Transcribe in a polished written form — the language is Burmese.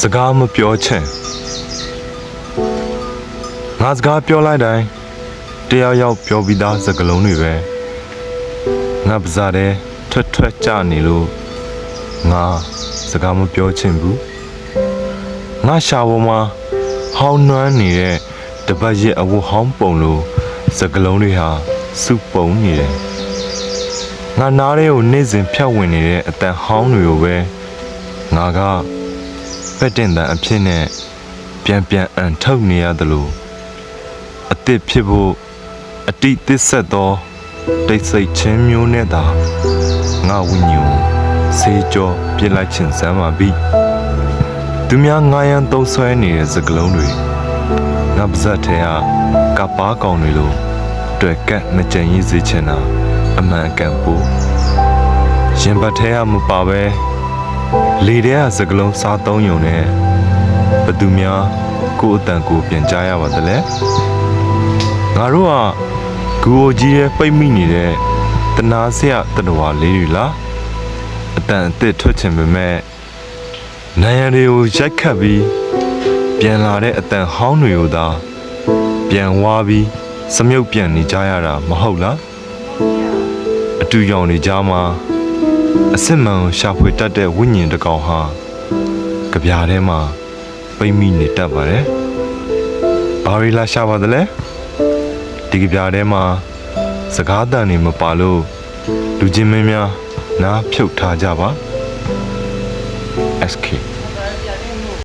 စကားမပြောချင်ငါစကားပြောလိုက်တိုင်းတယောက်ယောက်ပြောပြီးသားစကားလုံးတွေပဲငါပါစားတဲ့ထွက်ကြနေလို့ငါစကားမပြောချင်ဘူးငါရှာပေါ်မှာဟောင်းနှွမ်းနေတဲ့တပတ်ရဲ့အဝတ်ဟောင်းပုံလို့စကားလုံးတွေဟာစုပုံနေတယ်ငါနားလေးကိုနေ့စဉ်ဖြတ်ဝင်နေတဲ့အတန်ဟောင်းတွေကိုပဲငါကပက်တင်တဲ့အဖြစ်နဲ့ပြန်အန်ထုတ်နေရတယ်လို့အသစ်ဖြစ်ဖို့အတိသစ်ဆက်သောတိတ်ဆိတ်ချင်းမျိုးနဲ့သာငါဝိညာဉ်ဆေးကြောပြစ်လိုက်ခြင်းစမ်းပါပြီသူများငါရန်သုံးဆွဲနေတဲ့စကလုံးတွေငါပါဇက်ထဲကပားကောင်တွေလို့တွေ့ကက်မကြံရည်စေချင်တာအမှန်ကန်ဖို့ရင်ပတ်ထဲကမပါပဲလေထဲကစကလုံးစားသုံးယုံနဲ့ဘသူများကိုယ်အတန်ကိုပြန်ကြားရပါသလဲငါတို့ကဂူအိုကြီးရဲ့ပိတ်မိနေတဲ့တနာဆရာတတော်ဝါလေးတွေလားအတန်အသစ်ထွက်ချင်ပေမဲ့နိုင်ရန်တွေကိုရိုက်ခတ်ပြီးပြန်လာတဲ့အတန်ဟောင်းတွေကိုသာပြန်ဝါပြီးစမြုပ်ပြန်နေကြရတာမဟုတ်လားအတူရောင်နေကြမှာအစစ်မှန်ရှာဖွေတတ်တဲ့ဝိညာဉ်တစ်ကောင်ဟာကြပြားထဲမှာပိတ်မိနေတတ်ပါတယ်ဘာရီလာရှာပါသလဲဒီကြပြားထဲမှာစကားတန်နေမပါလို့လူချင်းမင်းများနားဖြုတ်ထားကြပါSK